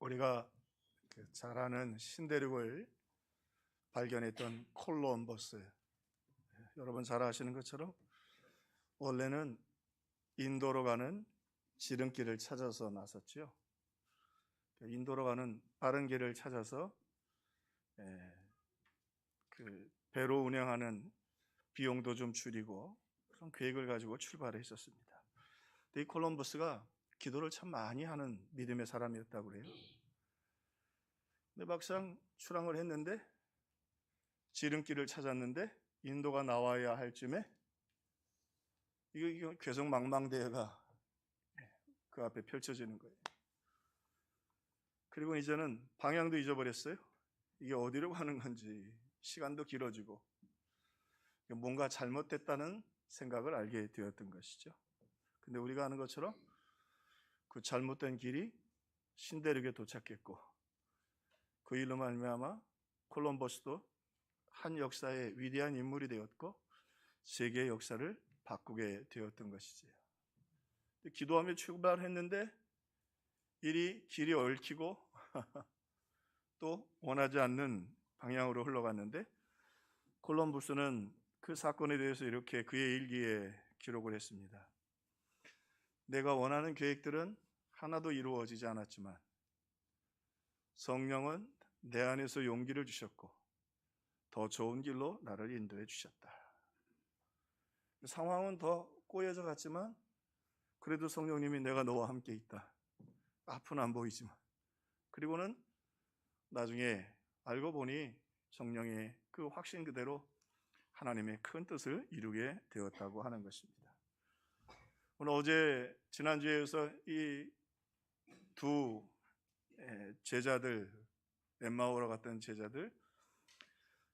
우리가 잘 아는 신대륙을 발견했던 콜럼버스, 여러분 잘 아시는 것처럼 원래는 인도로 가는 지름길을 찾아서 나섰죠. 인도로 가는 빠른 길을 찾아서 그 배로 운행하는 비용도 좀 줄이고 그런 계획을 가지고 출발했었습니다. 이 콜럼버스가 기도를 참 많이 하는 믿음의 사람이었다고 그래요. 근데 막상 출항을 했는데, 지름길을 찾았는데 인도가 나와야 할 쯤에 이거 계속 망망대해가 그 앞에 펼쳐지는 거예요. 그리고 이제는 방향도 잊어버렸어요. 이게 어디로 가는 건지, 시간도 길어지고 뭔가 잘못됐다는 생각을 알게 되었던 것이죠. 근데 우리가 아는 것처럼 그 잘못된 길이 신대륙에 도착했고, 그 일로 말미암아 콜럼버스도 한 역사의 위대한 인물이 되었고 세계의 역사를 바꾸게 되었던 것이지요. 기도하며 출발했는데 길이 얽히고 또 원하지 않는 방향으로 흘러갔는데, 콜럼버스는 그 사건에 대해서 이렇게 그의 일기에 기록을 했습니다. 내가 원하는 계획들은 하나도 이루어지지 않았지만 성령은 내 안에서 용기를 주셨고 더 좋은 길로 나를 인도해 주셨다. 상황은 더 꼬여져 갔지만 그래도 성령님이 내가 너와 함께 있다. 앞은 안 보이지만. 그리고는 나중에 알고 보니 성령의 그 확신 그대로 하나님의 큰 뜻을 이루게 되었다고 하는 것입니다. 오늘 지난주에서 이 두 제자들, 엠마오로 갔던 제자들,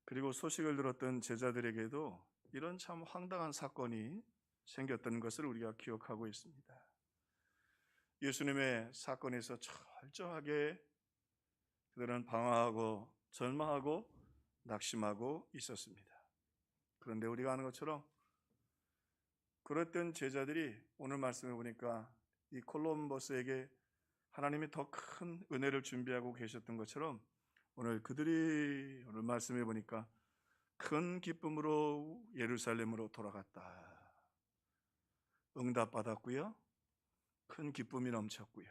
그리고 소식을 들었던 제자들에게도 이런 참 황당한 사건이 생겼던 것을 우리가 기억하고 있습니다. 예수님의 사건에서 철저하게 그들은 방황하고 절망하고 낙심하고 있었습니다. 그런데 우리가 아는 것처럼 그랬던 제자들이 오늘 말씀해 보니까 이 콜럼버스에게 하나님이 더 큰 은혜를 준비하고 계셨던 것처럼 그들이 오늘 말씀해 보니까 큰 기쁨으로 예루살렘으로 돌아갔다. 응답받았고요. 큰 기쁨이 넘쳤고요.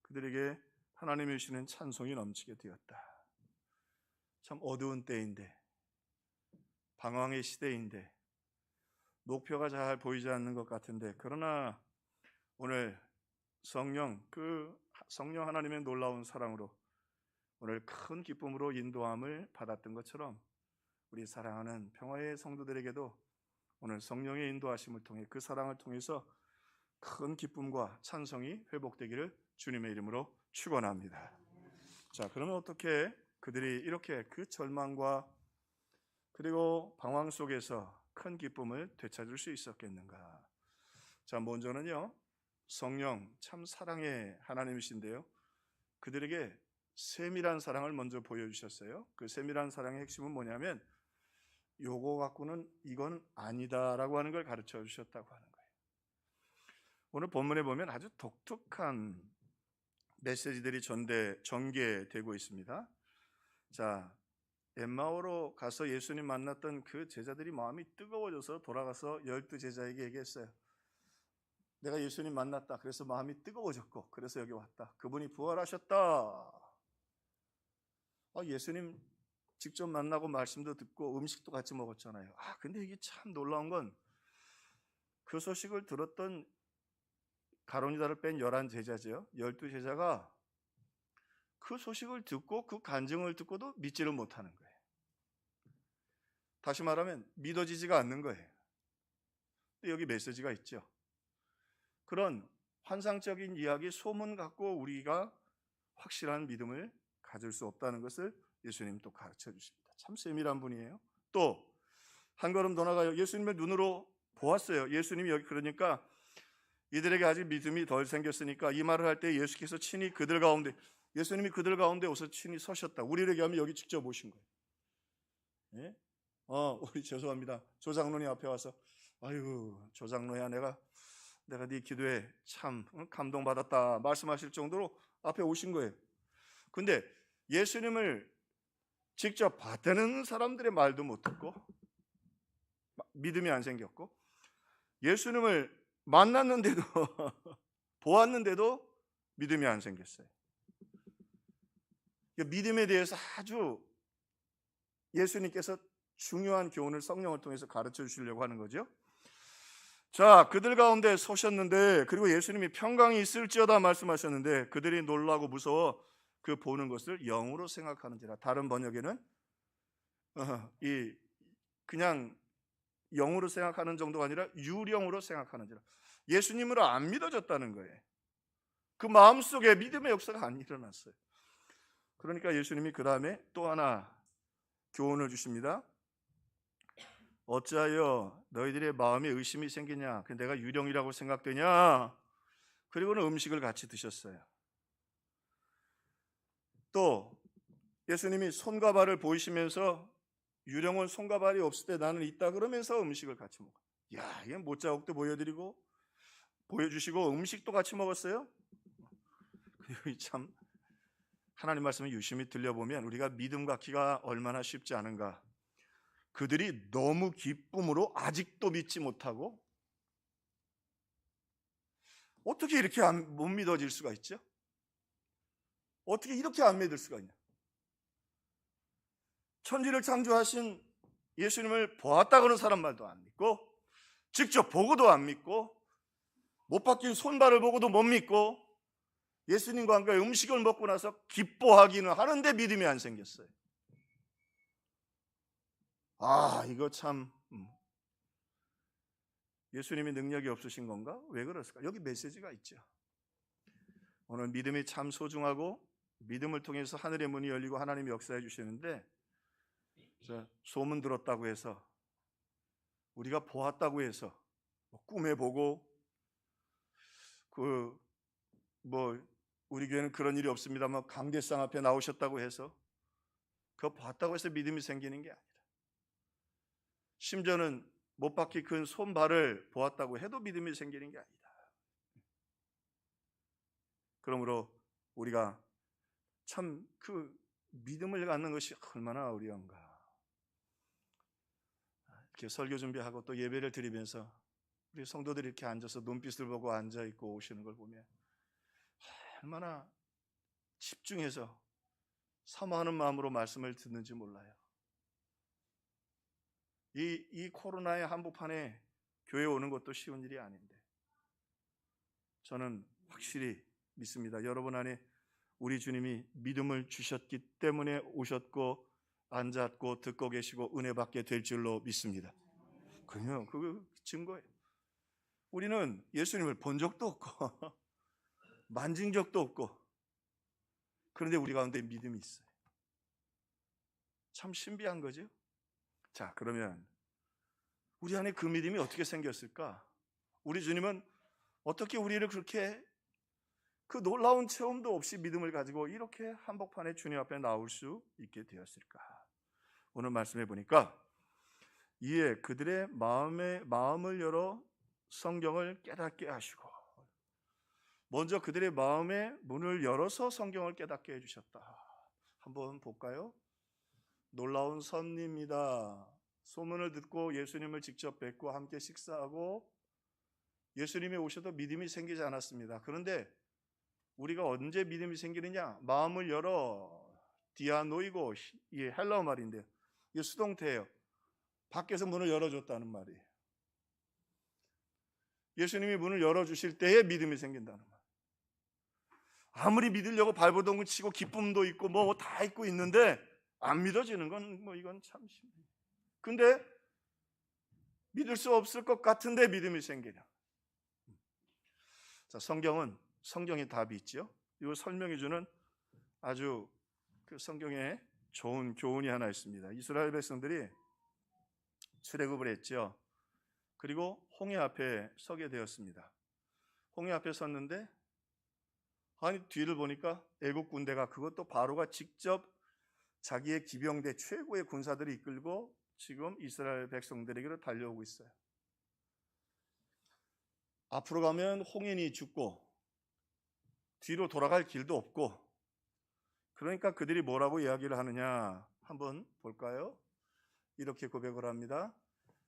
그들에게 하나님이 주시는 찬송이 넘치게 되었다. 참 어두운 때인데, 방황의 시대인데, 목표가 잘 보이지 않는 것 같은데, 그러나 오늘 성령 하나님의 놀라운 사랑으로 오늘 큰 기쁨으로 인도함을 받았던 것처럼 우리 사랑하는 평화의 성도들에게도 오늘 성령의 인도하심을 통해 그 사랑을 통해서 큰 기쁨과 찬송이 회복되기를 주님의 이름으로 축원합니다. 자, 그러면 어떻게 그들이 이렇게 그 절망과 그리고 방황 속에서 큰 기쁨을 되찾을 수 있었겠는가? 자, 먼저는요, 성령 참 사랑의 하나님이신데요, 그들에게 세밀한 사랑을 먼저 보여주셨어요. 그 세밀한 사랑의 핵심은 뭐냐면 요거 갖고는 이건 아니다라고 하는 걸 가르쳐 주셨다고 하는 거예요. 오늘 본문에 보면 아주 독특한 메시지들이 전개되고 있습니다. 자, 엠마오로 가서 예수님 만났던 그 제자들이 마음이 뜨거워져서 돌아가서 12제자에게 얘기했어요. 내가 예수님 만났다. 그래서 마음이 뜨거워졌고 그래서 여기 왔다. 그분이 부활하셨다. 예수님 직접 만나고 말씀도 듣고 음식도 같이 먹었잖아요. 근데 이게 참 놀라운 건 그 소식을 들었던 가론유다를 뺀 11제자죠. 12제자가 그 소식을 듣고 그 간증을 듣고도 믿지를 못하는 거예요. 다시 말하면 믿어지지가 않는 거예요. 근데 여기 메시지가 있죠. 그런 환상적인 이야기, 소문 갖고 우리가 확실한 믿음을 가질 수 없다는 것을 예수님 또 가르쳐 주십니다. 참 세밀한 분이에요. 또 한 걸음 더 나가요. 예수님의 눈으로 보았어요. 예수님이 여기 그러니까 이들에게 아직 믿음이 덜 생겼으니까 이 말을 할 때 예수께서 친히 예수님이 그들 가운데 오서 친히 서셨다. 우리에게 하면 여기 직접 오신 거예요. 예? 우리 죄송합니다. 조장로님 앞에 와서 아유 조장로야 내가 네 기도에 참 감동받았다 말씀하실 정도로 앞에 오신 거예요. 근데 예수님을 직접 봤다는 사람들의 말도 못 듣고 믿음이 안 생겼고, 예수님을 만났는데도 보았는데도 믿음이 안 생겼어요. 믿음에 대해서 아주 예수님께서 중요한 교훈을 성령을 통해서 가르쳐 주시려고 하는 거죠. 자, 그들 가운데 서셨는데, 그리고 예수님이 평강이 있을지어다 말씀하셨는데 그들이 놀라고 무서워 그 보는 것을 영으로 생각하는지라. 다른 번역에는 그냥 영으로 생각하는 정도가 아니라 유령으로 생각하는지라. 예수님으로 안 믿어졌다는 거예요. 그 마음속에 믿음의 역사가 안 일어났어요. 그러니까 예수님이 그 다음에 또 하나 교훈을 주십니다. 어찌하여 너희들의 마음에 의심이 생기냐? 내가 유령이라고 생각되냐? 그리고는 음식을 같이 드셨어요. 또 예수님이 손과 발을 보이시면서 유령은 손과 발이 없을 때 나는 있다 그러면서 음식을 같이 먹어요. 야, 이게 못자국도 보여주시고 음식도 같이 먹었어요. 그리고 참 하나님 말씀을 유심히 들려보면 우리가 믿음 갖기가 얼마나 쉽지 않은가. 그들이 너무 기쁨으로 아직도 믿지 못하고, 어떻게 이렇게 못 믿어질 수가 있죠? 어떻게 이렇게 안 믿을 수가 있냐? 천지를 창조하신 예수님을 보았다고는 사람 말도 안 믿고, 직접 보고도 안 믿고, 못 박힌 손발을 보고도 못 믿고, 예수님과 함께 음식을 먹고 나서 기뻐하기는 하는데 믿음이 안 생겼어요. 이거 참 예수님이 능력이 없으신 건가? 왜 그랬을까? 여기 메시지가 있죠. 오늘 믿음이 참 소중하고, 믿음을 통해서 하늘의 문이 열리고 하나님이 역사해 주시는데, 소문 들었다고 해서, 우리가 보았다고 해서, 꿈에 보고 우리 교회는 그런 일이 없습니다만 강대상 앞에 나오셨다고 해서 그거 봤다고 해서 믿음이 생기는 게 아니라, 심지어는 못 박히 큰 손발을 보았다고 해도 믿음이 생기는 게 아니다. 그러므로 우리가 참 그 믿음을 갖는 것이 얼마나 어려운가. 이렇게 설교 준비하고 또 예배를 드리면서 우리 성도들이 이렇게 앉아서 눈빛을 보고 앉아있고 오시는 걸 보면 얼마나 집중해서 사모하는 마음으로 말씀을 듣는지 몰라요. 이 코로나의 한복판에 교회 오는 것도 쉬운 일이 아닌데, 저는 확실히 믿습니다. 여러분 안에 우리 주님이 믿음을 주셨기 때문에 오셨고 앉았고 듣고 계시고 은혜 받게 될 줄로 믿습니다. 그냥 그 증거예요. 우리는 예수님을 본 적도 없고 만진 적도 없고, 그런데 우리 가운데 믿음이 있어요. 참 신비한 거죠. 자, 그러면 우리 안에 그 믿음이 어떻게 생겼을까? 우리 주님은 어떻게 우리를 그렇게 그 놀라운 체험도 없이 믿음을 가지고 이렇게 한복판에 주님 앞에 나올 수 있게 되었을까? 오늘 말씀해 보니까 이에 그들의 마음을 열어 성경을 깨닫게 하시고, 먼저 그들의 마음의 문을 열어서 성경을 깨닫게 해주셨다. 한번 볼까요? 놀라운 섭리입니다. 소문을 듣고 예수님을 직접 뵙고 함께 식사하고 예수님이 오셔도 믿음이 생기지 않았습니다. 그런데 우리가 언제 믿음이 생기느냐? 마음을 열어, 디아노이고, 이 헬라어 말인데요, 이게 수동태예요. 밖에서 문을 열어줬다는 말이에요. 예수님이 문을 열어주실 때에 믿음이 생긴다는 말. 아무리 믿으려고 발버둥을 치고 기쁨도 있고 뭐 다 있고 있는데 안 믿어지는 건 이건 참 심해요. 근데 믿을 수 없을 것 같은데 믿음이 생기냐? 자, 성경에 답이 있죠. 이거 설명해 주는 아주 그 성경에 좋은 교훈이 하나 있습니다. 이스라엘 백성들이 출애굽을 했죠. 그리고 홍해 앞에 서게 되었습니다. 홍해 앞에 섰는데 뒤를 보니까 애국 군대가, 그것도 바로가 직접 자기의 기병대 최고의 군사들을 이끌고 지금 이스라엘 백성들에게로 달려오고 있어요. 앞으로 가면 홍해니 죽고 뒤로 돌아갈 길도 없고, 그러니까 그들이 뭐라고 이야기를 하느냐 한번 볼까요? 이렇게 고백을 합니다.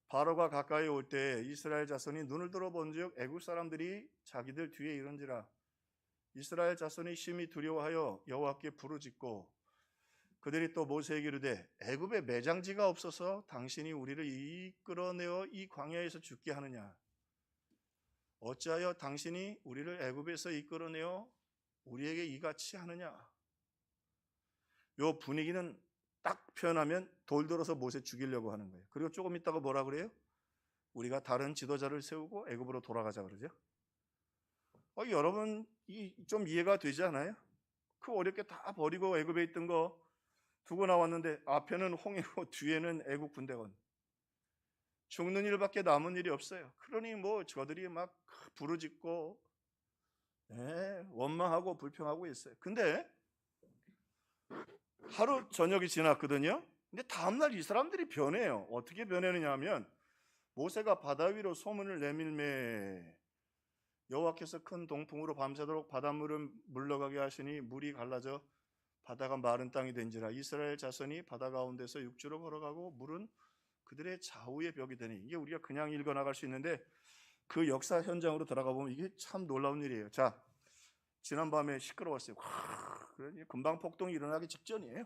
바로가 가까이 올 때 이스라엘 자손이 눈을 들어본즉 애굽 사람들이 자기들 뒤에 이른지라. 이스라엘 자손이 심히 두려워하여 여호와께 부르짖고 그들이 또 모세에게 이르되 애굽에 매장지가 없어서 당신이 우리를 이끌어내어 이 광야에서 죽게 하느냐. 어찌하여 당신이 우리를 애굽에서 이끌어내어 우리에게 이같이 하느냐. 요 분위기는 딱 표현하면 돌들어서 모세 죽이려고 하는 거예요. 그리고 조금 있다가 뭐라 그래요? 우리가 다른 지도자를 세우고 애굽으로 돌아가자 그러죠. 여러분 좀 이해가 되지 않아요? 그 어렵게 다 버리고 애굽에 있던 거 두고 나왔는데 앞에는 홍해고 뒤에는 애굽 군대건 죽는 일밖에 남은 일이 없어요. 그러니 뭐 저들이 막 부르짖고 원망하고 불평하고 있어요. 근데 하루 저녁이 지났거든요. 근데 다음날 이 사람들이 변해요. 어떻게 변하느냐 하면 모세가 바다 위로 소문을 내밀매 여호와께서 큰 동풍으로 밤새도록 바닷물을 물러가게 하시니 물이 갈라져 바다가 마른 땅이 된지라. 이스라엘 자손이 바다 가운데서 육지로 걸어가고 물은 그들의 좌우의 벽이 되니. 이게 우리가 그냥 읽어 나갈 수 있는데 그 역사 현장으로 들어가 보면 이게 참 놀라운 일이에요. 자, 지난밤에 시끄러웠어요. 그러니 금방 폭동이 일어나기 직전이에요.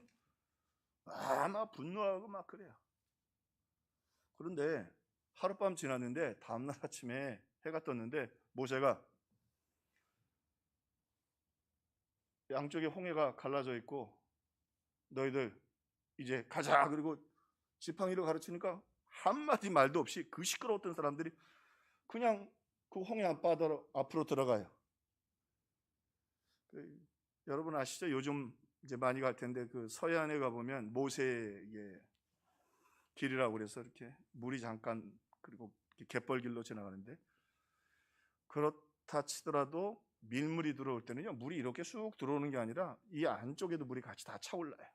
막 분노하고 막 그래요. 그런데 하룻밤 지났는데 다음날 아침에 해가 떴는데 모세가 양쪽에 홍해가 갈라져 있고 너희들 이제 가자 그리고 지팡이로 가르치니까 한마디 말도 없이 그 시끄러웠던 사람들이 그냥 그 홍해 앞바다로 앞으로 들어가요. 여러분 아시죠? 요즘 이제 많이 갈 텐데 그 서해안에 가보면 모세의 길이라고 그래서 이렇게 물이 잠깐 그리고 갯벌길로 지나가는데 그렇다 치더라도 밀물이 들어올 때는요 물이 이렇게 쑥 들어오는 게 아니라 이 안쪽에도 물이 같이 다 차올라요.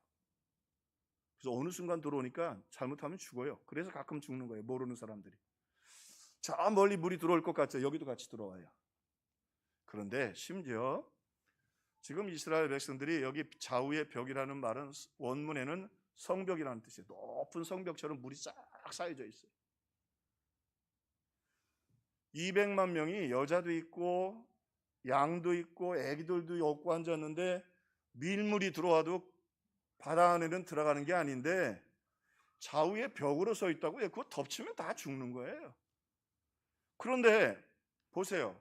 그래서 어느 순간 들어오니까 잘못하면 죽어요. 그래서 가끔 죽는 거예요. 모르는 사람들이. 저 멀리 물이 들어올 것 같죠? 여기도 같이 들어와요. 그런데 심지어 지금 이스라엘 백성들이 여기 좌우의 벽이라는 말은 원문에는 성벽이라는 뜻이에요. 높은 성벽처럼 물이 싹 쌓여져 있어요. 200만 명이 여자도 있고 양도 있고 애기들도 없고 앉았는데 밀물이 들어와도 바다 안에는 들어가는 게 아닌데 좌우에 벽으로 서 있다고요. 그거 덮치면 다 죽는 거예요. 그런데 보세요.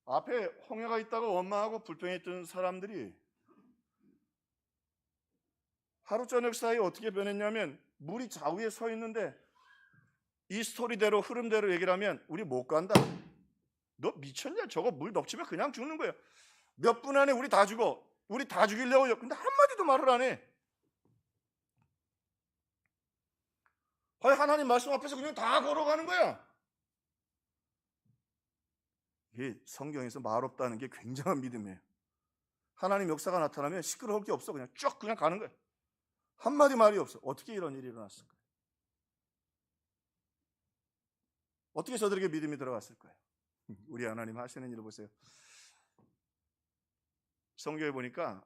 앞에 홍해가 있다가 원망하고 불평했던 사람들이 하루 저녁 사이에 어떻게 변했냐면 물이 좌우에 서 있는데 이 스토리대로 흐름대로 얘기를 하면 우리 못 간다. 너 미쳤냐? 저거 물 덮치면 그냥 죽는 거야. 몇 분 안에 우리 다 죽어. 우리 다 죽이려고요. 근데 한마디도 말을 안 해. 하나님 말씀 앞에서 그냥 다 걸어가는 거야. 이게 성경에서 말 없다는 게 굉장한 믿음이에요. 하나님 역사가 나타나면 시끄러울 게 없어. 그냥 쭉 그냥 가는 거야. 한마디 말이 없어. 어떻게 이런 일이 일어났을까요? 어떻게 저들에게 믿음이 들어갔을까요? 우리 하나님 하시는 일을 보세요. 성경에 보니까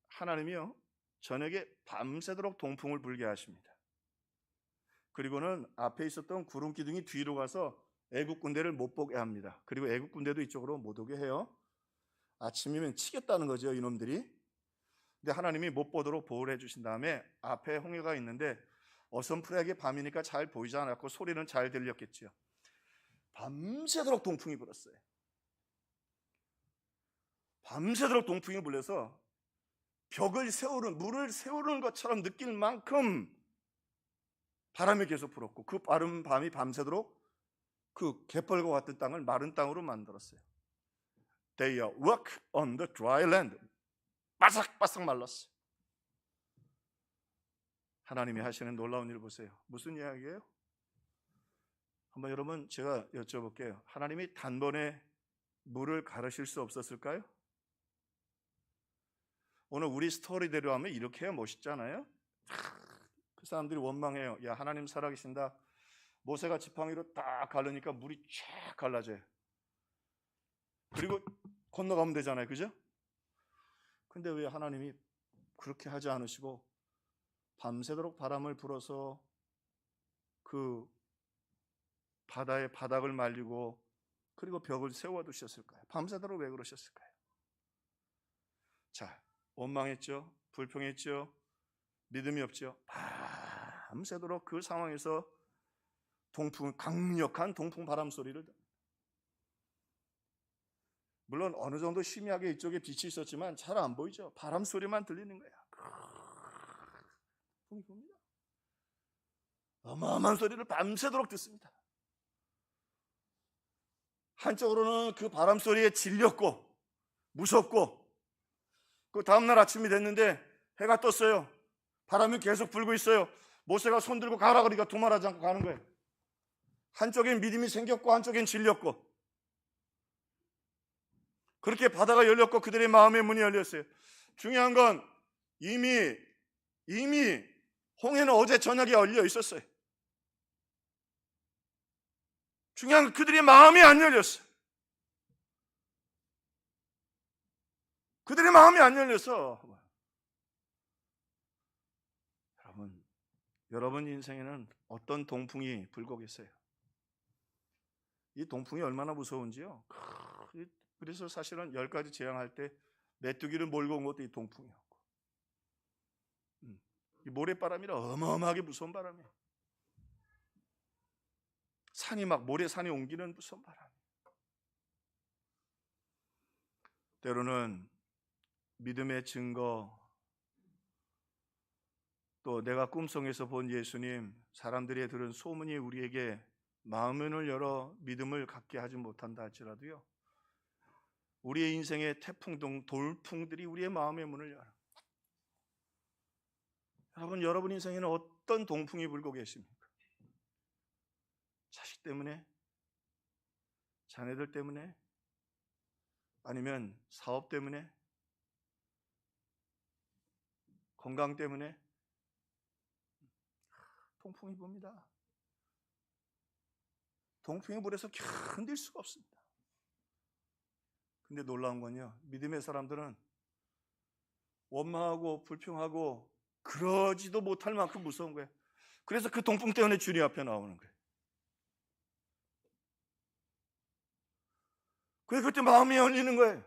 하나님이요 저녁에 밤새도록 동풍을 불게 하십니다. 그리고는 앞에 있었던 구름 기둥이 뒤로 가서 애국 군대를 못 보게 합니다. 그리고 애국 군대도 이쪽으로 못 오게 해요. 아침이면 치겠다는 거죠, 이놈들이. 근데 하나님이 못 보도록 보호를 해주신 다음에 앞에 홍해가 있는데 어슴푸레하게 밤이니까 잘 보이지 않았고 소리는 잘 들렸겠죠. 밤새도록 동풍이 불었어요. 밤새도록 동풍이 불려서 벽을 세우는, 물을 세우는 것처럼 느낄 만큼 바람이 계속 불었고 그 빠른 밤이 밤새도록 그 갯벌과 같은 땅을 마른 땅으로 만들었어요. They walk on the dry land. 바삭바삭 말랐어요. 하나님이 하시는 놀라운 일을 보세요. 무슨 이야기예요? 한번 여러분 제가 여쭤볼게요. 하나님이 단번에 물을 가르실 수 없었을까요? 오늘 우리 스토리대로 하면 이렇게 해야 멋있잖아요. 그 사람들이 원망해요. 야, 하나님 살아계신다. 모세가 지팡이로 딱 가르니까 물이 쫙 갈라져요. 그리고 건너가면 되잖아요. 그죠? 근데 왜 하나님이 그렇게 하지 않으시고 밤새도록 바람을 불어서 그 바다의 바닥을 말리고 그리고 벽을 세워두셨을까요? 밤새도록 왜 그러셨을까요? 자, 원망했죠? 불평했죠? 믿음이 없죠? 밤새도록 그 상황에서 강력한 동풍 바람 소리를, 물론 어느 정도 희미하게 이쪽에 빛이 있었지만 잘 안 보이죠? 바람 소리만 들리는 거야. 동풍이 붑니다. 어마어마한 소리를 밤새도록 듣습니다. 한쪽으로는 그 바람 소리에 질렸고 무섭고, 그 다음날 아침이 됐는데 해가 떴어요. 바람이 계속 불고 있어요. 모세가 손 들고 가라 그러니까 두말하지 않고 가는 거예요. 한쪽엔 믿음이 생겼고 한쪽엔 질렸고, 그렇게 바다가 열렸고 그들의 마음의 문이 열렸어요. 중요한 건 이미 홍해는 어제 저녁에 열려 있었어요. 중요한 건 그들의 마음이 안 열렸어요. 그들의 마음이 안 열렸어. 여러분 인생에는 어떤 동풍이 불고 계세요? 이 동풍이 얼마나 무서운지요. 그래서 사실은 10가지 재앙할 때 메뚜기를 몰고 온 것도 이 동풍이었고, 이 모래바람이라 어마어마하게 무서운 바람이에요. 산이 막 모래산이 옮기는 무서운 바람. 때로는 믿음의 증거, 또 내가 꿈속에서 본 예수님, 사람들이 들은 소문이 우리에게 마음을 열어 믿음을 갖게 하지 못한다 할지라도요, 우리의 인생의 태풍 등 돌풍들이 우리의 마음의 문을 열어. 여러분 인생에는 어떤 동풍이 불고 계십니까? 자식 때문에? 자녀들 때문에? 아니면 사업 때문에? 건강 때문에? 동풍이 붑니다. 동풍이 불어서 견딜 수가 없습니다. 근데 놀라운 건요, 믿음의 사람들은 원망하고 불평하고 그러지도 못할 만큼 무서운 거예요. 그래서 그 동풍 때문에 주님 앞에 나오는 거예요. 그래서 그때 마음이 열리는 거예요.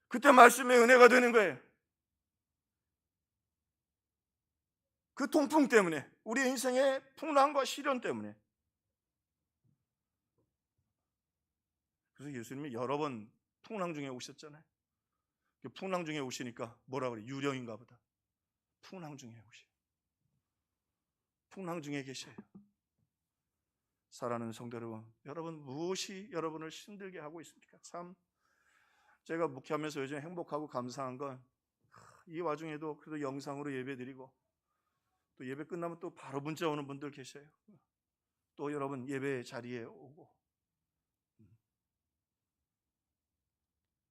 그때 말씀의 은혜가 되는 거예요. 그 동풍 때문에, 우리 인생의 풍랑과 시련 때문에. 그래서 예수님이 여러 번 풍랑 중에 오셨잖아요. 풍랑 중에 오시니까 뭐라 그래? 유령인가 보다. 풍랑 중에 오셔요. 풍랑 중에 계셔요. 사랑하는 성도 여러분, 무엇이 여러분을 힘들게 하고 있습니까? 참 제가 묵회하면서 요즘 행복하고 감사한 건, 이 와중에도 그래도 영상으로 예배드리고, 또 예배 끝나면 또 바로 문자 오는 분들 계셔요. 또 여러분 예배 자리에 오고.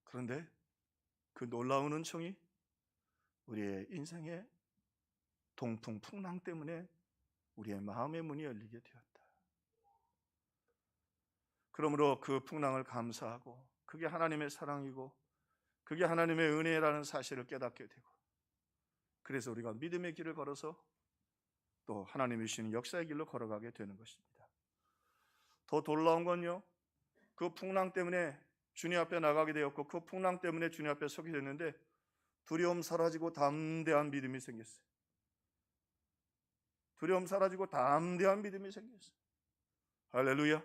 그런데 그 놀라운 은총이 우리의 인생의 동풍 풍랑 때문에 우리의 마음의 문이 열리게 되었다. 그러므로 그 풍랑을 감사하고, 그게 하나님의 사랑이고 그게 하나님의 은혜라는 사실을 깨닫게 되고, 그래서 우리가 믿음의 길을 걸어서 또 하나님이 주시는 역사의 길로 걸어가게 되는 것입니다. 더 놀라운 건요, 그 풍랑 때문에 주님 앞에 나가게 되었고, 그 풍랑 때문에 주님 앞에 서게 됐는데 두려움 사라지고 담대한 믿음이 생겼어요. 두려움 사라지고 담대한 믿음이 생겼어요. 할렐루야.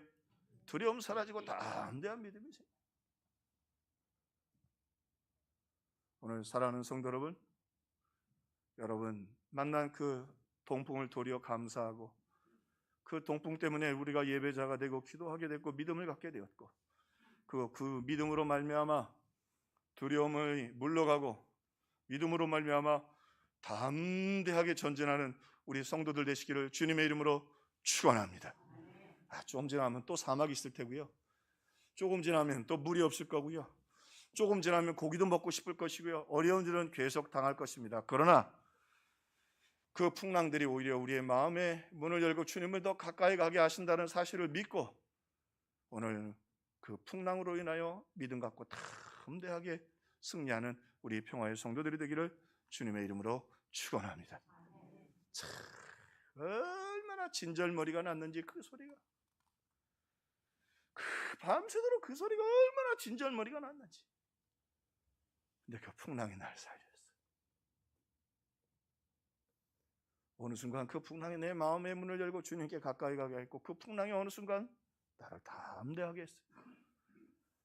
두려움 사라지고 담대한 믿음이 생겼어요. 오늘 사랑하는 성도 여러분 만난 그 동풍을 도리어 감사하고, 그 동풍 때문에 우리가 예배자가 되고 기도하게 됐고 믿음을 갖게 되었고, 그 믿음으로 말미암아 두려움이 물러가고, 믿음으로 말미암아 담대하게 전진하는 우리 성도들 되시기를 주님의 이름으로 축원합니다. 조금 지나면 또 사막이 있을 테고요, 조금 지나면 또 물이 없을 거고요, 조금 지나면 고기도 먹고 싶을 것이고요, 어려운 일은 계속 당할 것입니다. 그러나 그 풍랑들이 오히려 우리의 마음의 문을 열고 주님을 더 가까이 가게 하신다는 사실을 믿고, 오늘 그 풍랑으로 인하여 믿음 갖고 담대하게 승리하는 우리 평화의 성도들이 되기를 주님의 이름으로 축원합니다. 참 얼마나 진절머리가 났는지 그 소리가, 밤새도록 그 소리가 얼마나 진절머리가 났는지. 근데 그 풍랑이 날 살렸어. 어느 순간 그 풍랑이 내 마음의 문을 열고 주님께 가까이 가게 했고, 그 풍랑이 어느 순간 나를 담대하게 했어요.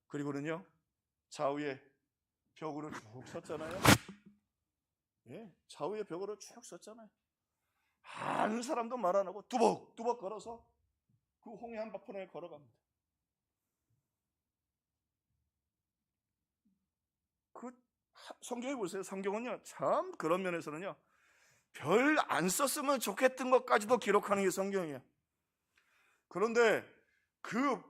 그리고는요, 좌우에 벽으로 쭉 섰잖아요. 예, 좌우에 벽으로 쭉 섰잖아요. 한 사람도 말 안 하고 뚜벅뚜벅 걸어서 그 홍해 한복판을 걸어갑니다. 그 성경에 보세요. 성경은요, 참 그런 면에서는요, 별 안 썼으면 좋겠던 것까지도 기록하는 게 성경이에요. 그런데 그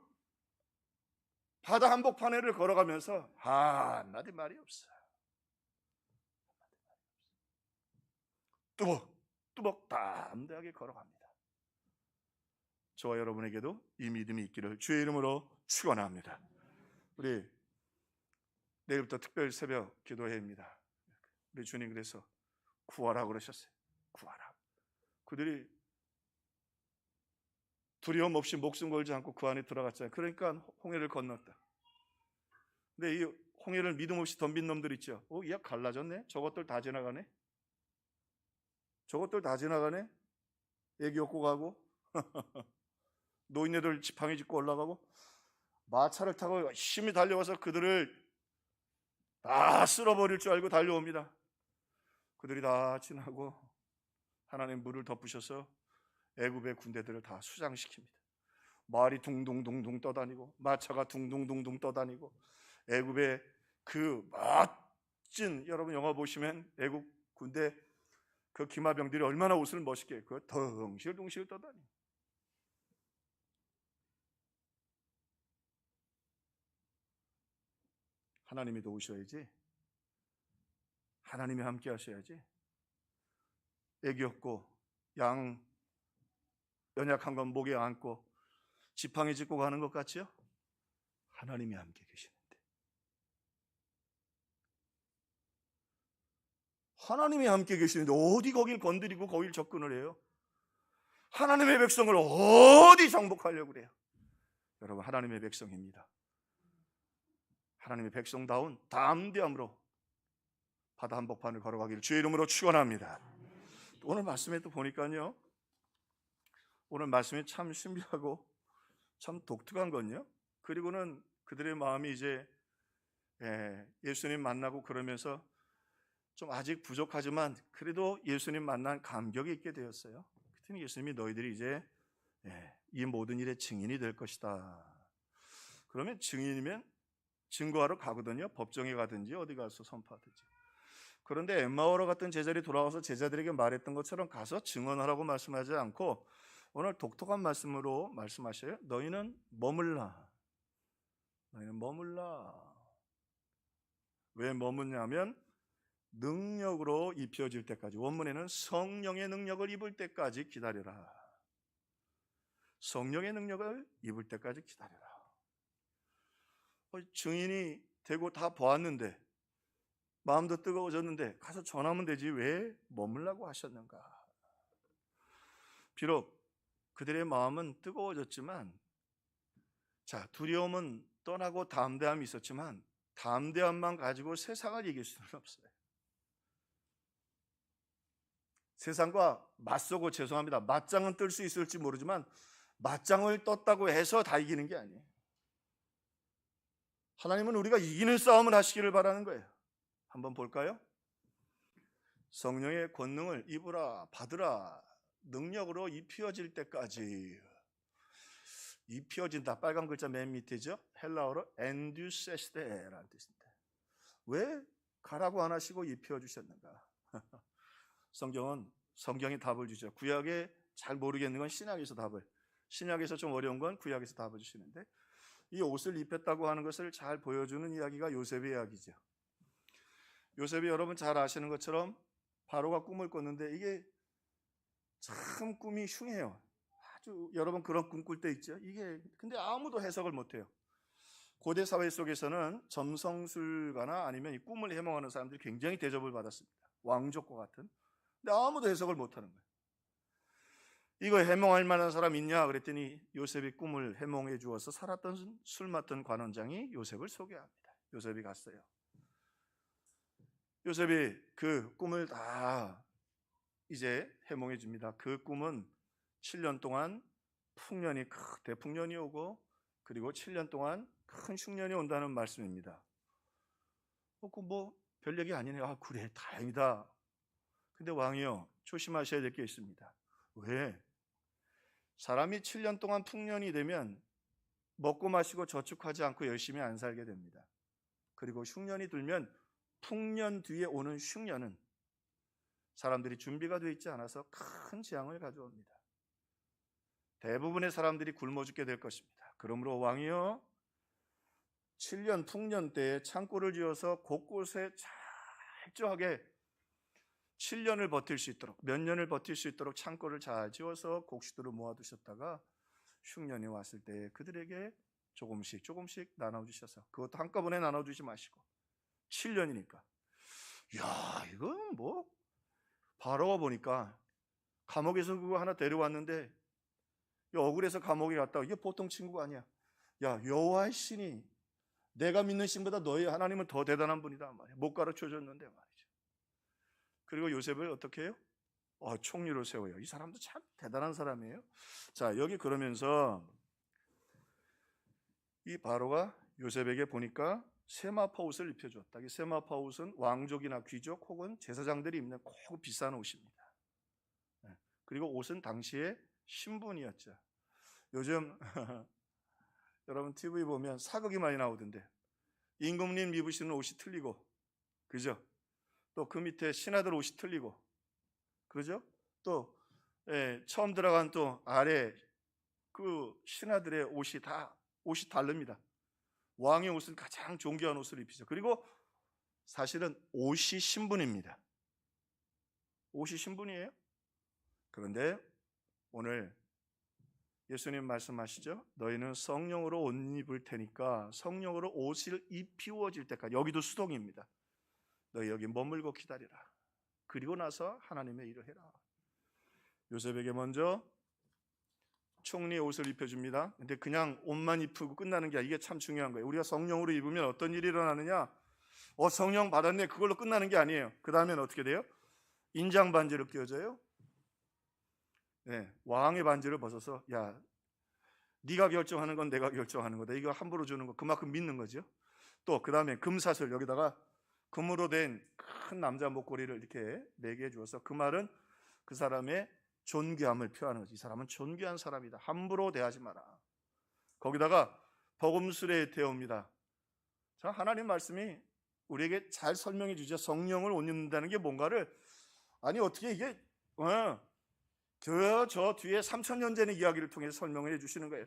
바다 한복판을 걸어가면서 한마디 말이 없어요. 뚜벅뚜벅 담대하게 걸어갑니다. 저와 여러분에게도 이 믿음이 있기를 주의 이름으로 축원합니다. 우리 내일부터 특별 새벽 기도회입니다. 우리 주님 그래서 구하라 그러셨어요. 구하라. 그들이 두려움 없이 목숨 걸지 않고 그 안에 들어갔잖아요. 그러니까 홍해를 건넜다. 근데 이 홍해를 믿음 없이 덤빈 놈들 있죠. 야 갈라졌네. 저것들 다 지나가네. 저것들 다 지나가네. 애기 업고 가고 노인네들 지팡이 짚고 올라가고 마차를 타고 열심히 달려와서 그들을 다 쓸어버릴 줄 알고 달려옵니다. 그들이 다 지나고 하나님 물을 덮으셔서 애굽의 군대들을 다 수장시킵니다. 말이 둥둥둥둥 떠다니고 마차가 둥둥둥둥 떠다니고 애굽의 그 멋진, 여러분 영화 보시면 애굽 군대 그 기마병들이 얼마나 옷을 멋있게 그 덩실덩실 떠다니. 하나님이 도우셔야지. 하나님이 함께 하셔야지. 애기 없고 양 연약한 건 목에 안고 지팡이 짚고 가는 것 같죠? 하나님이 함께 계시는데, 하나님이 함께 계시는데 어디 거길 건드리고 거길 접근을 해요? 하나님의 백성을 어디 정복하려고 그래요? 여러분, 하나님의 백성입니다. 하나님의 백성다운 담대함으로 바다 한복판을 걸어가기를 주의 이름으로 축원합니다. 오늘 말씀에 또 보니까요, 오늘 말씀이 참 신비하고 참 독특한 건요, 그리고는 그들의 마음이 이제 예수님 만나고 그러면서 좀 아직 부족하지만 그래도 예수님 만난 감격이 있게 되었어요. 그랬더니 예수님이 너희들이 이제 이 모든 일의 증인이 될 것이다. 그러면 증인이면 증거하러 가거든요. 법정에 가든지 어디 가서 선포하든지. 그런데 엠마오로 갔던 제자들이 돌아와서 제자들에게 말했던 것처럼 가서 증언하라고 말씀하지 않고 오늘 독특한 말씀으로 말씀하셔요. 너희는 머물라. 너희는 머물라. 왜 머무냐면 능력으로 입혀질 때까지, 원문에는 성령의 능력을 입을 때까지 기다려라. 성령의 능력을 입을 때까지 기다려라. 증인이 되고 다 보았는데 마음도 뜨거워졌는데 가서 전하면 되지 왜 머물라고 하셨는가? 비록 그들의 마음은 뜨거워졌지만, 자, 두려움은 떠나고 담대함이 있었지만 담대함만 가지고 세상을 이길 수는 없어요. 세상과 맞서고, 죄송합니다, 맞짱은 뜰 수 있을지 모르지만 맞짱을 떴다고 해서 다 이기는 게 아니에요. 하나님은 우리가 이기는 싸움을 하시기를 바라는 거예요. 한번 볼까요? 성령의 권능을 입으라, 받으라. 능력으로 입혀질 때까지. 입혀진다, 빨간 글자 맨 밑에죠. 헬라어로 엔듀세스테라는 뜻입니다. 왜 가라고 안 하시고 입혀주셨는가? 성경이 답을 주죠. 구약에 잘 모르겠는 건 신약에서 답을, 신약에서 좀 어려운 건 구약에서 답을 주시는데, 이 옷을 입혔다고 하는 것을 잘 보여주는 이야기가 요셉의 이야기죠. 요셉이 여러분 잘 아시는 것처럼 바로가 꿈을 꿨는데 이게 참 꿈이 흉해요. 아주 여러분 그런 꿈 꿀 때 있죠. 이게 근데 아무도 해석을 못해요. 고대 사회 속에서는 점성술가나 아니면 이 꿈을 해몽하는 사람들이 굉장히 대접을 받았습니다. 왕족과 같은. 근데 아무도 해석을 못하는 거예요. 이거 해몽할 만한 사람 있냐 그랬더니 요셉이 꿈을 해몽해 주어서 살았던 술 맡던 관원장이 요셉을 소개합니다. 요셉이 갔어요. 요셉이 그 꿈을 다 이제 해몽해 줍니다. 그 꿈은 7년 동안 풍년이 대풍년이 오고 그리고 7년 동안 큰 흉년이 온다는 말씀입니다. 별 얘기 아니네요. 아, 그래, 다행이다. 근데 왕이요, 조심하셔야 될 게 있습니다. 왜? 사람이 7년 동안 풍년이 되면 먹고 마시고 저축하지 않고 열심히 안 살게 됩니다. 그리고 흉년이 들면 풍년 뒤에 오는 흉년은 사람들이 준비가 되어 있지 않아서 큰 재앙을 가져옵니다. 대부분의 사람들이 굶어 죽게 될 것입니다. 그러므로 왕이요, 7년 풍년 때에 창고를 지어서 곳곳에 철저하게 7년을 버틸 수 있도록, 몇 년을 버틸 수 있도록 창고를 잘 지어서 곡식들을 모아두셨다가 흉년이 왔을 때 그들에게 조금씩 나눠주셔서, 그것도 한꺼번에 나눠주지 마시고 7년이니까. 야, 이건 바로가 보니까 감옥에서 그거 하나 데려왔는데 억울해서 감옥에 갔다가, 이게 보통 친구가 아니야. 야, 여호와의 신이 내가 믿는 신보다 너희 하나님은 더 대단한 분이다 말이야. 못 가르쳐 줬는데 말이죠. 그리고 요셉을 어떻게 해요? 총리로 세워요. 이 사람도 참 대단한 사람이에요. 자, 여기 그러면서 이 바로가 요셉에게 보니까 세마파 옷을 입혀줬다. 이 세마파 옷은 왕족이나 귀족 혹은 제사장들이 입는 꼭 비싼 옷입니다. 그리고 옷은 당시에 신분이었죠. 요즘 여러분 TV 보면 사극이 많이 나오던데 임금님 입으시는 옷이 틀리고, 그죠? 또 그 밑에 신하들 옷이 틀리고, 그죠? 또 처음 들어간 또 아래 그 신하들의 옷이 다릅니다. 왕의 옷은 가장 존귀한 옷을 입히죠. 그리고 사실은 옷이 신분입니다. 옷이 신분이에요. 그런데 오늘 예수님 말씀하시죠. 너희는 성령으로 옷 입을 테니까 성령으로 옷을 입히워질 때까지, 여기도 수동입니다. 너희 여기 머물고 기다리라. 그리고 나서 하나님의 일을 해라. 요셉에게 먼저 총리의 옷을 입혀줍니다. 근데 그냥 옷만 입히고 끝나는 게 아니라, 이게 참 중요한 거예요. 우리가 성령으로 입으면 어떤 일이 일어나느냐? 성령 받았네, 그걸로 끝나는 게 아니에요. 그 다음에는 어떻게 돼요? 인장 반지를 끼워줘요. 왕의 반지를 벗어서, 야, 네가 결정하는 건 내가 결정하는 거다. 이거 함부로 주는 거, 그만큼 믿는 거죠. 또 그 다음에 금사슬, 여기다가 금으로 된 큰 남자 목걸이를 이렇게 매게 주어서, 그 말은 그 사람의 존귀함을 표하는 거지. 이 사람은 존귀한 사람이다. 함부로 대하지 마라. 거기다가 버금술에 태웁니다. 자, 하나님 말씀이 우리에게 잘 설명해 주죠. 성령을 옷 입는다는 게 뭔가를, 아니 어떻게 이게 저 뒤에 3,000년 전의 이야기를 통해서 설명을 해주시는 거예요.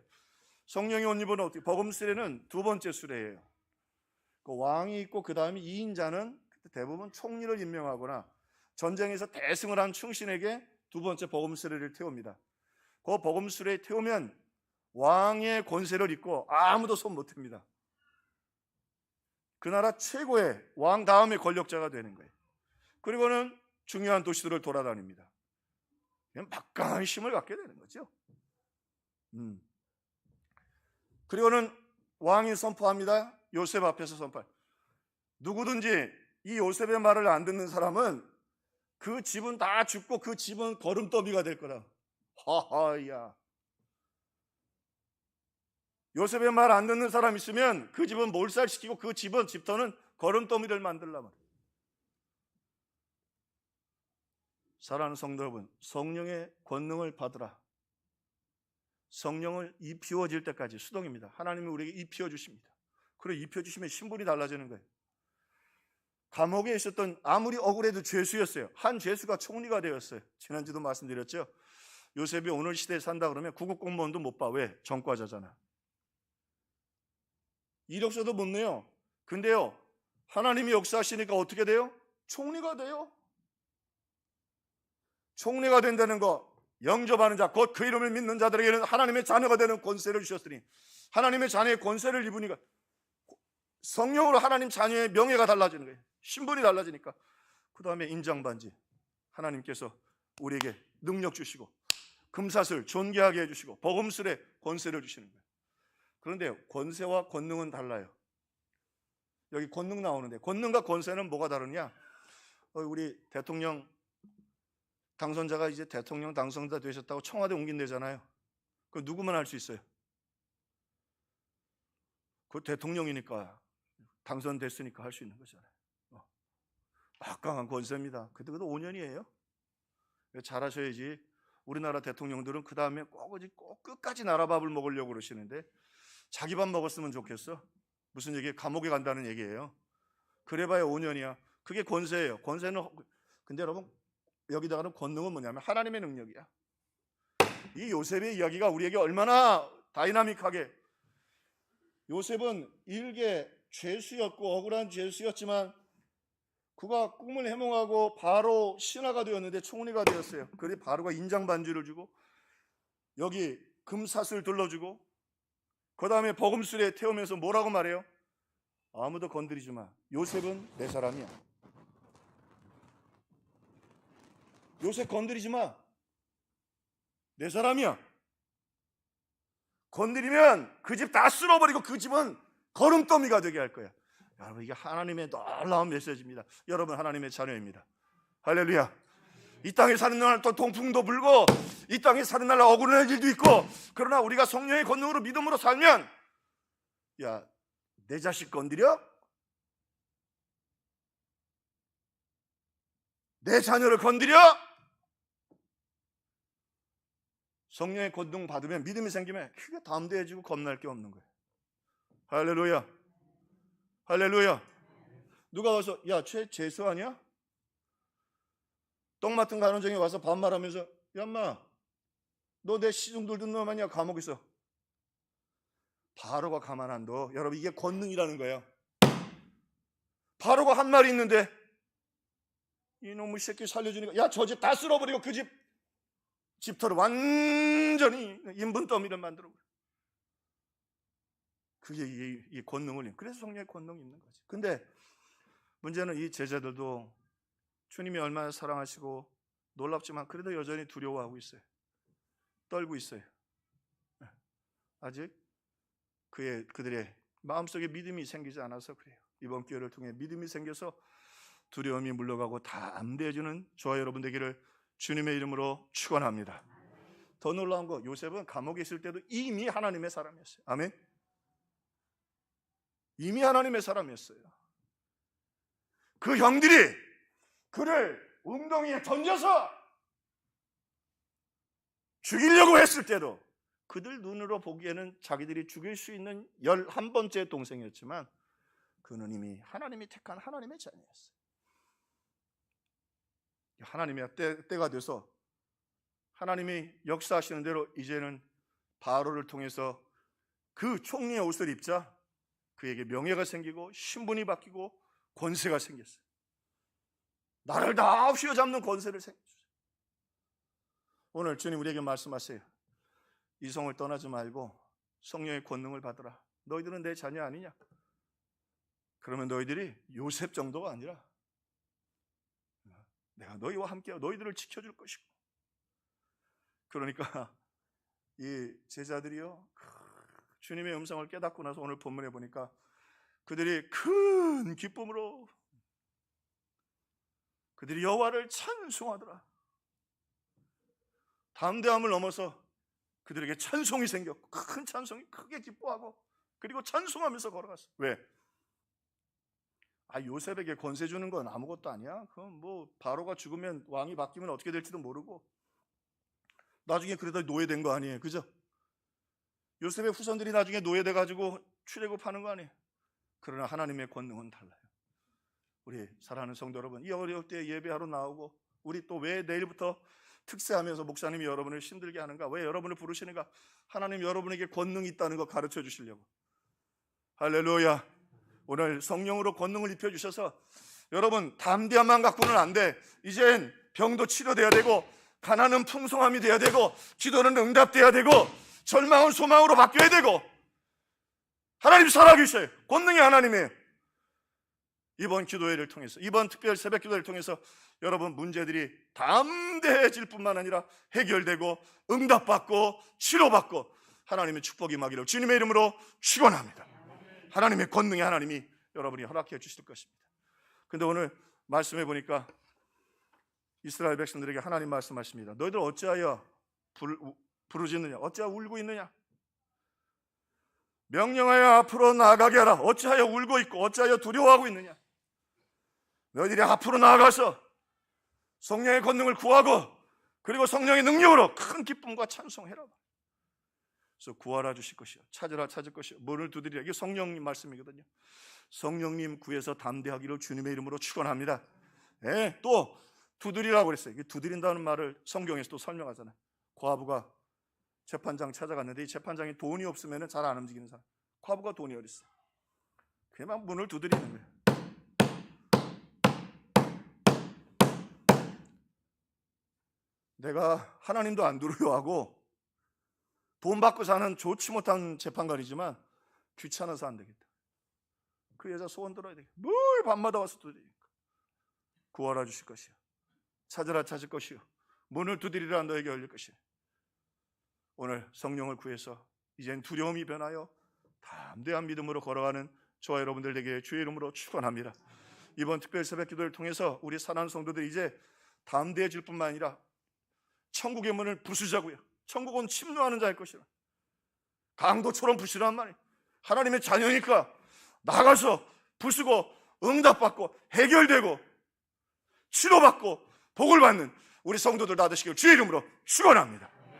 성령이 옷 입은 어떻게, 버금수레는 두 번째 수레예요. 그 왕이 있고 그 다음에 2인자는 대부분 총리를 임명하거나 전쟁에서 대승을 한 충신에게 두 번째 버금수레를 태웁니다. 그 버금수레에 태우면 왕의 권세를 입고 아무도 손 못 틉니다. 그 나라 최고의 왕 다음의 권력자가 되는 거예요. 그리고는 중요한 도시들을 돌아다닙니다. 막강한 힘을 갖게 되는 거죠. 그리고는 왕이 선포합니다. 요셉 앞에서 선포. 누구든지 이 요셉의 말을 안 듣는 사람은 그 집은 다 죽고 그 집은 거름더미가 될 거다. 하하야. 요셉의 말 안 듣는 사람 있으면 그 집은 몰살시키고 그 집터는 거름더미를 만들란 말이에요. 사랑하는 성도 여러분, 성령의 권능을 받으라. 성령을 입히워질 때까지 수동입니다. 하나님이 우리에게 입히워 주십니다. 그리고 입혀 주시면 신분이 달라지는 거예요. 감옥에 있었던, 아무리 억울해도 죄수였어요. 한 죄수가 총리가 되었어요. 지난주도 말씀드렸죠. 요셉이 오늘 시대에 산다 그러면 구급 공무원도 못 봐. 왜? 전과자잖아. 이력서도 못 내요. 근데요, 하나님이 역사하시니까 어떻게 돼요? 총리가 돼요. 총리가 된다는 거, 영접하는 자, 곧 그 이름을 믿는 자들에게는 하나님의 자녀가 되는 권세를 주셨으니, 하나님의 자녀의 권세를 입으니까 성령으로 하나님 자녀의 명예가 달라지는 거예요. 신분이 달라지니까. 그 다음에 인장반지, 하나님께서 우리에게 능력 주시고 금사슬 존귀하게 해주시고 복음술에 권세를 주시는 거예요. 그런데 권세와 권능은 달라요. 여기 권능 나오는데 권능과 권세는 뭐가 다르냐? 우리 대통령 당선자가 이제 대통령 당선자 되셨다고 청와대 옮긴대잖아요. 그 누구만 할 수 있어요? 그 대통령이니까, 당선됐으니까 할 수 있는 거잖아요. 막강한 권세입니다. 그때도 5년이에요. 잘하셔야지. 우리나라 대통령들은 그 다음에 꼭 끝까지 나라 밥을 먹으려고 그러시는데 자기 밥 먹었으면 좋겠어. 무슨 얘기예요? 감옥에 간다는 얘기예요. 그래봐야 5년이야. 그게 권세예요. 권세는, 근데 여러분 여기다가는 권능은 뭐냐면 하나님의 능력이야. 이 요셉의 이야기가 우리에게 얼마나 다이나믹하게, 요셉은 일개 죄수였고 억울한 죄수였지만 그가 꿈을 해몽하고 바로 신하가 되었는데 총리가 되었어요. 그래 바로가 인장 반지를 주고 여기 금사슬 둘러주고 그 다음에 버금술에 태우면서 뭐라고 말해요? 아무도 건드리지 마. 요셉은 내 사람이야. 요셉 건드리지 마. 내 사람이야. 건드리면 그 집 다 쓸어버리고 그 집은 거름더미가 되게 할 거야. 여러분, 이게 하나님의 놀라운 메시지입니다. 여러분 하나님의 자녀입니다. 할렐루야. 이 땅에 사는 날 또 동풍도 불고 이 땅에 사는 날 억울한 일도 있고, 그러나 우리가 성령의 권능으로 믿음으로 살면, 야, 내 자식 건드려? 내 자녀를 건드려? 성령의 권능 받으면, 믿음이 생기면 크게 담대해지고 겁날 게 없는 거예요. 할렐루야. 할렐루야. 누가 와서 야, 쟤 재수 아니야? 똥 맡은 간원장이 와서 반말하면서 야, 인마 너 내 시중 들던 놈 아니야? 감옥에 있어. 바로가 가만 안 둬. 여러분, 이게 권능이라는 거예요. 바로가 한 말이 있는데 이놈의 새끼 살려주니까 야, 저 집 다 쓸어버리고 그 집 집터를 완전히 인분 더미를 만들어 버려. 그게 이 권능을, 그래서 성령의 권능이 있는 거지. 근데 문제는 이 제자들도 주님이 얼마나 사랑하시고 놀랍지만 그래도 여전히 두려워하고 있어요. 떨고 있어요. 아직 그들의 마음속에 믿음이 생기지 않아서 그래요. 이번 기회를 통해 믿음이 생겨서 두려움이 물러가고 담대해지는 저와 여러분 되기를 주님의 이름으로 축원합니다. 더 놀라운 거, 요셉은 감옥에 있을 때도 이미 하나님의 사람이었어요. 아멘. 이미 하나님의 사람이었어요. 그 형들이 그를 웅덩이에 던져서 죽이려고 했을 때도 그들 눈으로 보기에는 자기들이 죽일 수 있는 11번째 동생이었지만 그는 이미 하나님이 택한 하나님의 자녀였어요. 하나님의 때가 돼서 하나님이 역사하시는 대로 이제는 바로를 통해서 그 총리의 옷을 입자 그에게 명예가 생기고 신분이 바뀌고 권세가 생겼어요. 나를 다 휘어잡는 권세를 생겼어요. 오늘 주님 우리에게 말씀하세요. 이 성을 떠나지 말고 성령의 권능을 받으라. 너희들은 내 자녀 아니냐? 그러면 너희들이 요셉 정도가 아니라 내가 너희와 함께 너희들을 지켜줄 것이고. 그러니까 이 제자들이요, 주님의 음성을 깨닫고 나서 오늘 본문에 보니까 그들이 큰 기쁨으로 그들이 여호와를 찬송하더라. 담대함을 넘어서 그들에게 찬송이 생겼고, 큰 찬송이, 크게 기뻐하고 그리고 찬송하면서 걸어갔어. 왜? 요셉에게 권세 주는 건 아무것도 아니야. 그럼 뭐 바로가 죽으면, 왕이 바뀌면 어떻게 될지도 모르고 나중에 그러다 노예된 거 아니에요, 그죠? 요셉의 후손들이 나중에 노예돼가지고 출애굽하는 거 아니에요. 그러나 하나님의 권능은 달라요. 우리 사랑하는 성도 여러분, 이 어려울 때 예배하러 나오고, 우리 또 왜 내일부터 특세하면서 목사님이 여러분을 힘들게 하는가, 왜 여러분을 부르시는가? 하나님 여러분에게 권능이 있다는 거 가르쳐 주시려고. 할렐루야. 오늘 성령으로 권능을 입혀주셔서 여러분 담대함만 갖고는 안 돼. 이젠 병도 치료돼야 되고, 가난은 풍성함이 돼야 되고, 기도는 응답돼야 되고, 절망은 소망으로 바뀌어야 되고, 하나님 살아계셔요. 권능의 하나님이에요. 이번 기도회를 통해서, 이번 특별 새벽 기도회를 통해서 여러분 문제들이 담대해질 뿐만 아니라 해결되고 응답받고 치료받고 하나님의 축복이 임하기를 주님의 이름으로 축원합니다. 하나님의 권능의 하나님이 여러분이 허락해 주실 것입니다. 근데 오늘 말씀해 보니까 이스라엘 백성들에게 하나님 말씀하십니다. 너희들 어찌하여 부르짖느냐? 어찌하여 울고 있느냐? 명령하여 앞으로 나아가게 하라. 어찌하여 울고 있고 어찌하여 두려워하고 있느냐? 너희들이 앞으로 나아가서 성령의 권능을 구하고 그리고 성령의 능력으로 큰 기쁨과 찬송해라. 그래서 구하라 주실 것이요, 찾으라 찾을 것이요, 문을 두드리라. 이게 성령님 말씀이거든요. 성령님 구해서 담대하기를 주님의 이름으로 축원합니다. 네, 또 두드리라고 그랬어요. 이게 두드린다는 말을 성경에서 또 설명하잖아요. 과부가 재판장 찾아갔는데 이 재판장이 돈이 없으면 잘 안 움직이는 사람. 과부가 돈이 어딨어? 그냥 문을 두드리는 거예요. 내가 하나님도 안 두려워하고 돈 받고 사는 좋지 못한 재판관이지만 귀찮아서 안 되겠다. 그 여자 소원 들어야 되겠다. 뭘 밤마다 와서 두드리니까. 구하라 주실 것이요, 찾으라 찾을 것이요, 문을 두드리라 너에게 열릴 것이요. 오늘 성령을 구해서 이젠 두려움이 변하여 담대한 믿음으로 걸어가는 저와 여러분들 에게 주의 이름으로 축원합니다. 이번 특별 새벽 기도를 통해서 우리 사랑하는 성도들 이제 담대해질 뿐만 아니라 천국의 문을 부수자고요. 천국은 침노하는 자일 것이라. 강도처럼 부수란 말이에요. 하나님의 자녀니까 나가서 부수고 응답받고 해결되고 치료받고 복을 받는 우리 성도들 다 되시길 주의 이름으로 축원합니다.